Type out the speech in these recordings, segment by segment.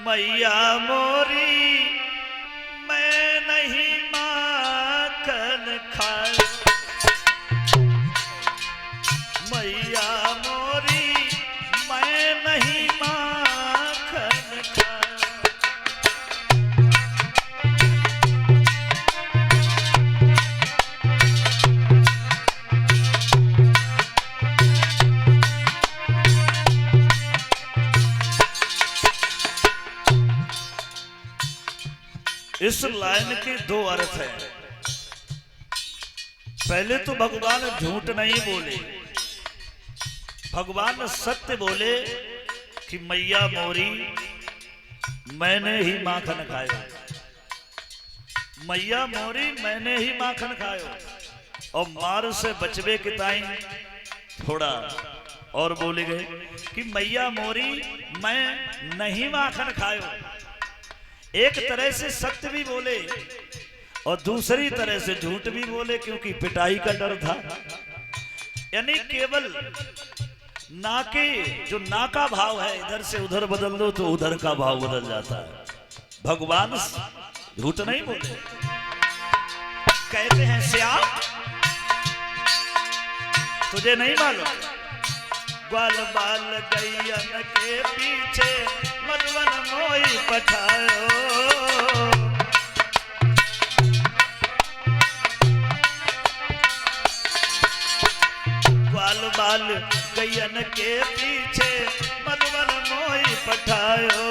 मैया मोरी मैं नहीं माखन खाए, मैया मोरी मैं नहीं माखन खाए। इस लाइन के दो अर्थ हैं। पहले तो भगवान झूठ नहीं बोले, भगवान सत्य बोले कि मैया मोरी मैंने ही माखन खायो, मैया मोरी मैंने ही माखन खायो। और मार से बचवे के ताई थोड़ा और बोले गए कि मैया मोरी मैं नहीं माखन खायो। एक तरह से सत्य भी बोले और दूसरी तरह से झूठ भी बोले, क्योंकि पिटाई का डर था। यानी केवल ना के जो ना का भाव है इधर से उधर बदल दो तो उधर का भाव बदल जाता है। भगवान झूठ नहीं बोले, कहते हैं श्याम तुझे नहीं मालूम, ग्वाल बाल गैयन के पीछे मधुवन मोई पठायो। ग्वाल बाल गैयन के पीछे मधुवन मोई पठायो।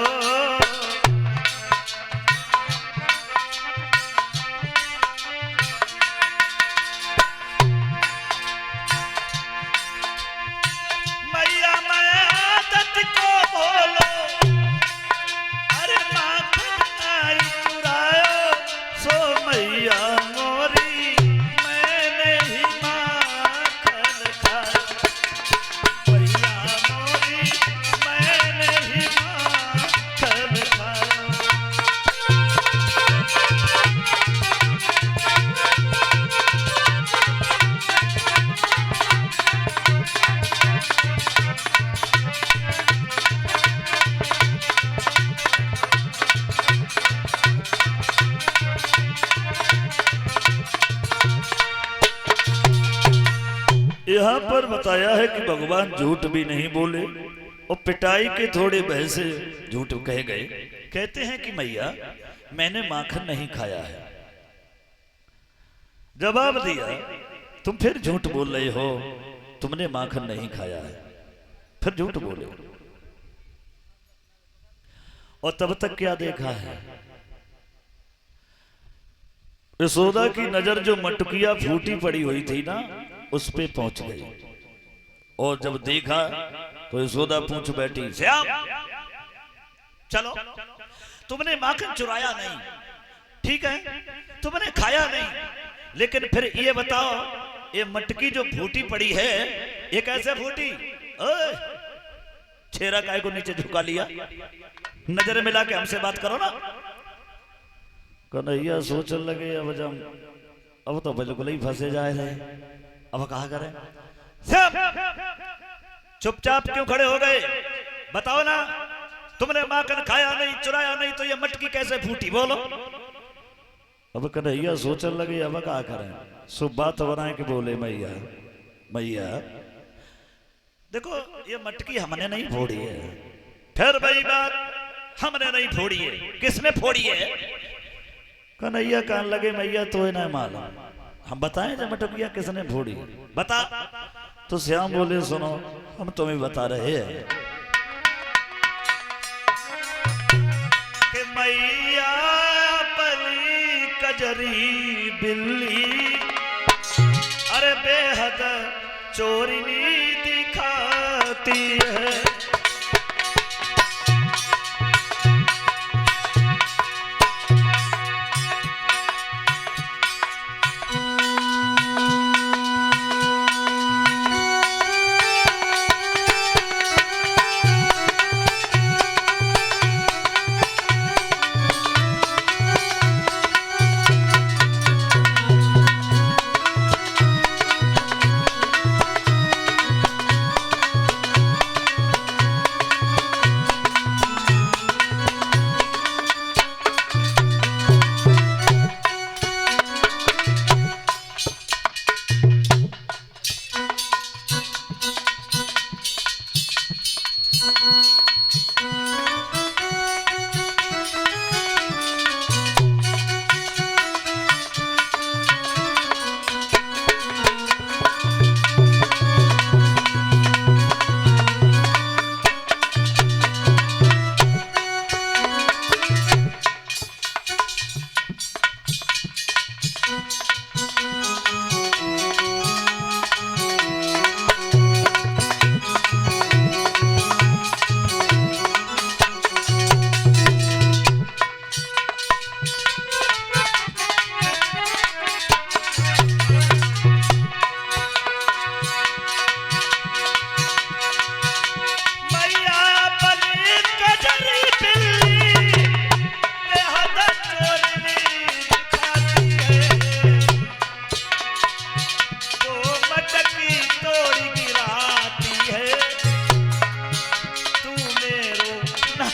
यहां पर बताया है कि भगवान झूठ भी नहीं बोले और पिटाई के थोड़े बहसे झूठ कहे गए। कहते हैं कि मैया मैंने माखन नहीं खाया है। जवाब दिया तुम फिर झूठ बोल रहे हो, तुमने माखन नहीं खाया है। फिर झूठ बोले और तब तक क्या देखा है? यशोदा की नजर जो मटकिया फूटी पड़ी हुई थी ना उस पे पहुंच गई और जब देखा तो यशोदा पूछ बैठी, श्याम चलो तुमने माखन चुराया नहीं, ठीक है तुमने खाया नहीं, लेकिन फिर ये बताओ ये मटकी जो फूटी पड़ी है ये कैसे फूटी? छेरा काय को नीचे झुका लिया, नजर मिला के हमसे बात करो ना। कन्हैया सोचने लगे अब तो बिल्कुल ही फंसे जाए रहे, अब कहा करें? चुपचाप क्यों खड़े हो गए? बताओ ना, तुमने माखन खाया नहीं चुराया नहीं तो ये मटकी कैसे फूटी? बोलो। अब कन्हैया सोचने लगे अब कहा करें? सुबह बात बनाए कि बोले मैया मैया देखो ये मटकी हमने नहीं फोड़ी है। फिर वही बात, हमने नहीं फोड़ी है, किसने फोड़ी है? कन्हैया कहने लगे मैया तो है ना मालूम, हम बताएं जब मटकिया किसने फोड़ी? बता। तो श्याम बोले सुनो हम तुम्हें बता रहे हैं कि मैया पली कजरी बिल्ली अरे बेहद चोरिनी दिखाती है।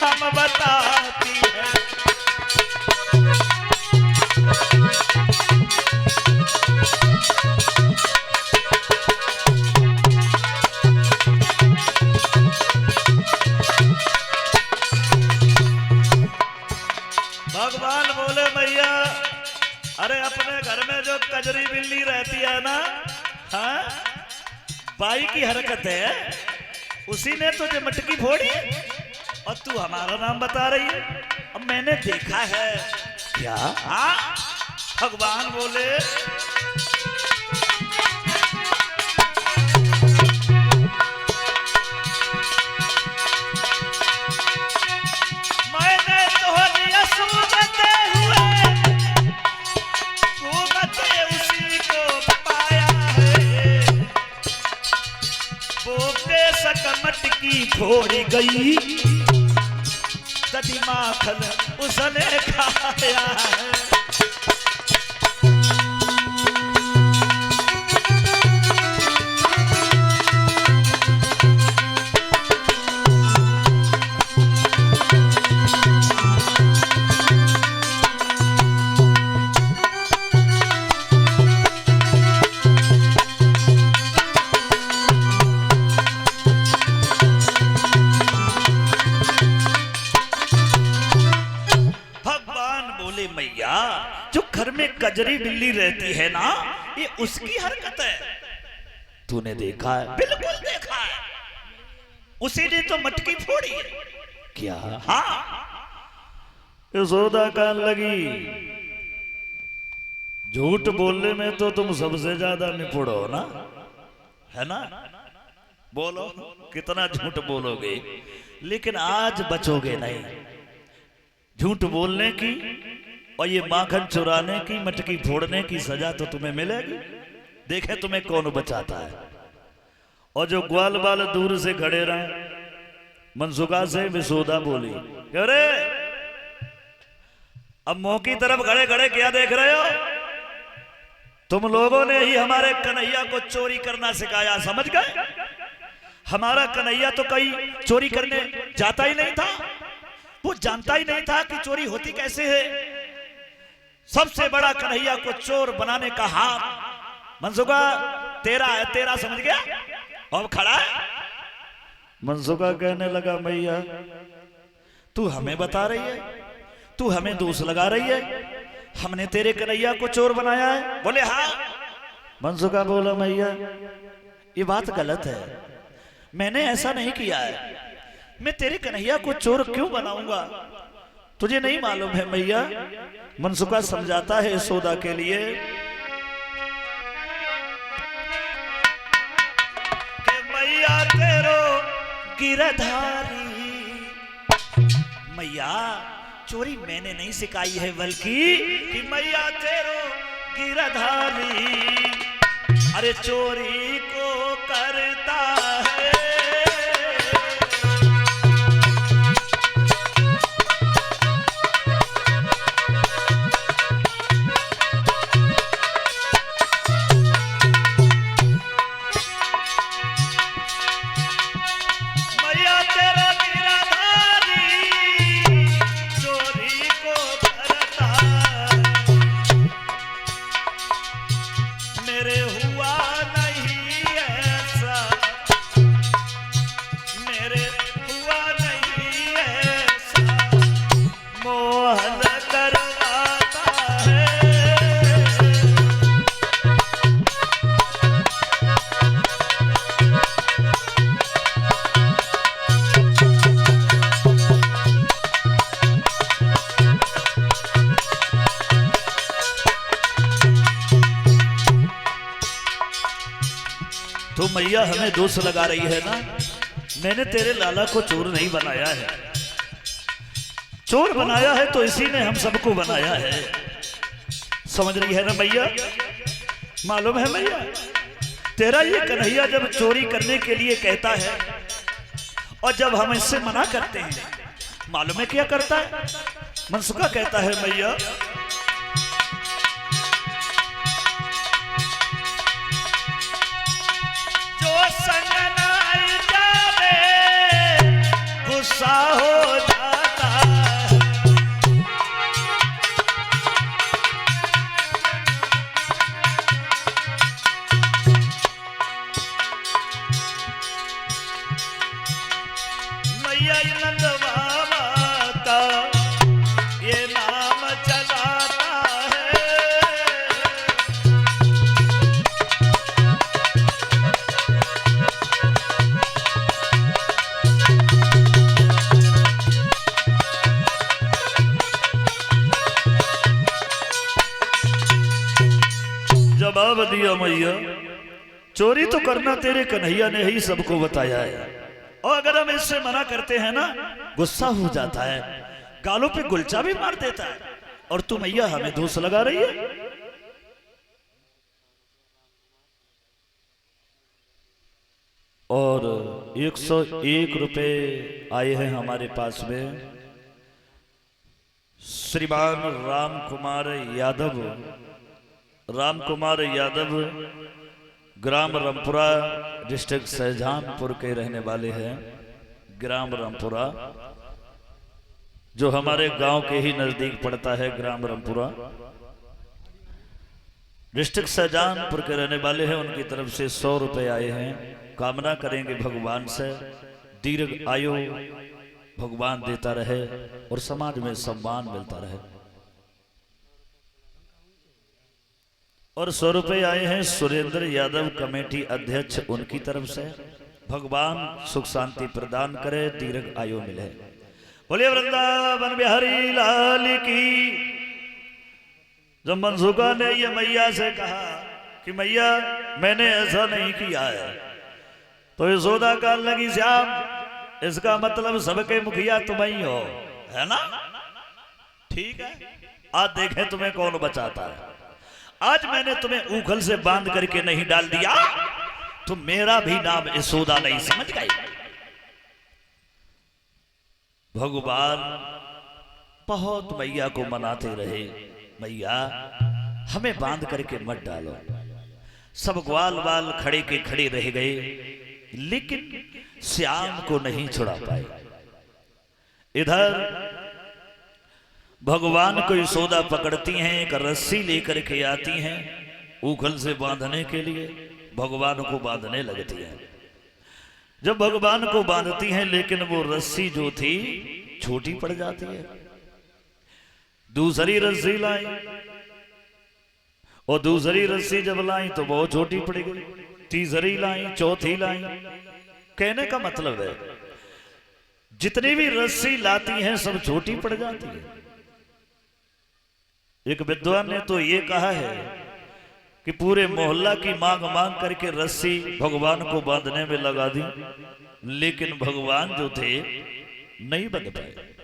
हम बताती है। भगवान बोले मैया, अरे अपने घर में जो कजरी बिल्ली रहती है ना, हाँ, बाई की हरकत है, उसी ने तुझे मटकी फोड़ी और तू हमारा नाम बता रही है। अब मैंने देखा है क्या? हाँ, भगवान बोले मैंने तोहरी सूरते हुए घूमते उसी को पाया है, वो बेशक मटकी फोड़ी गई, तभी माखन उसने खाया है। मैया, जो घर में कजरी बिल्ली रहती है ना, ये उसकी हरकत है। तूने देखा है? बिल्कुल देखा है, उसी ने तो मटकी फोड़ी है। क्या? हाँ, यशोदा कान लगी, झूठ बोलने में तो तुम सबसे ज्यादा निपुण हो ना, है ना? बोलो कितना झूठ बोलोगे, लेकिन आज बचोगे नहीं। झूठ बोलने की और ये माखन चुराने की, मटकी फोड़ने की सजा तो तुम्हें मिलेगी। देखे तुम्हें कौन बचाता है। और जो ग्वाल बाल दूर से खड़े रहे, मनसुखा से यशोदा बोली, अरे अब मुंह की तरफ खड़े खड़े क्या देख रहे हो? तुम लोगों ने ही हमारे कन्हैया को चोरी करना सिखाया, समझ गए? हमारा कन्हैया तो कहीं चोरी करने जाता ही नहीं था, वो जानता ही नहीं था कि चोरी होती कैसे है। सबसे बड़ा कन्हैया को चोर बनाने का हाथ मनसुखा तेरा है, तेरा समझ गया? और खड़ा है। मनसुखा कहने लगा, मैया तू हमें बता रही है, तू हमें दोष लगा रही है, हमने तेरे कन्हैया को चोर बनाया है? बोले हाँ। मनसुखा बोला, मैया ये बात गलत है, मैंने ऐसा नहीं किया है। मैं तेरे कन्हैया को चोर क्यों बनाऊंगा? तुझे नहीं मालूम है मैया? मनसुखा समझाता है यशोदा के लिए कि मैया तेरो गिरधारी, मैया चोरी मैंने नहीं सिखाई है, बल्कि कि मैया तेरो गिरधारी, अरे चोरी को करता है। तो मैया हमें दोष लगा रही है ना, मैंने तेरे लाला को चोर नहीं बनाया है। चोर बनाया है तो इसी ने हम सबको बनाया है, समझ रही है ना मैया? मालूम है मैया, तेरा ये कन्हैया जब चोरी करने के लिए कहता है और जब हम इससे मना करते हैं, मालूम है क्या करता है? मनसुखा कहता है, मैया संग ना जावे गुस्सा हो जाए, दिया मैया, चोरी तो करना तेरे कन्हैया ने ही सबको बताया है, और अगर हम इससे मना करते हैं ना, गुस्सा हो जाता है, गालों पे गुलचा भी मार देता है, और तू मैया हमें दोष लगा रही है। और 101 रुपए आए हैं हमारे पास में। श्रीमान राम कुमार यादव ग्राम रामपुरा, डिस्ट्रिक्ट शाहजहांपुर के रहने वाले हैं। ग्राम रामपुरा जो हमारे गांव के ही नजदीक पड़ता है, ग्राम रामपुरा डिस्ट्रिक्ट शाहजहांपुर के रहने वाले हैं। उनकी तरफ से 100 रुपए आए हैं। कामना करेंगे भगवान से दीर्घ आयु भगवान देता रहे और समाज में सम्मान मिलता रहे। और 100 रुपए आए हैं सुरेंद्र यादव कमेटी अध्यक्ष, उनकी तरफ से भगवान सुख शांति प्रदान करे, दीर्घ आयु मिले। बोलिए वृंदावन बिहारी लाल की। जब मनसुखा ने ये मैया से कहा कि मैया मैंने ऐसा नहीं किया है, तो यशोदा कहने लगी श्याम, इसका मतलब सबके मुखिया तुम ही हो, है ना? ठीक है, आज देखें तुम्हें कौन बचाता है। आज मैंने तुम्हें ऊखल से बांध करके नहीं डाल दिया, तुम मेरा भी नाम यशोदा नहीं समझ गए। भगवान बहुत मैया को मनाते रहे, मैया हमें बांध करके मत डालो। सब ग्वाल बाल खड़े के खड़े रह गए, लेकिन श्याम को नहीं छुड़ा पाए। इधर भगवान को यशोदा पकड़ती हैं, एक रस्सी लेकर के आती हैं ऊखल से बांधने के लिए, भगवान को बांधने लगती हैं। जब भगवान को बांधती हैं, लेकिन वो रस्सी जो थी छोटी पड़ जाती है। दूसरी रस्सी लाई, और दूसरी रस्सी जब लाई तो बहुत छोटी पड़ गई। तीसरी लाई, चौथी लाई। कहने का मतलब है जितनी भी रस्सी लाती हैं सब छोटी पड़ जाती है। एक विद्वान ने तो ये कहा है कि पूरे मोहल्ला की मांग मांग करके रस्सी भगवान को बांधने में लगा दी, लेकिन भगवान जो थे नहीं बंध पाए।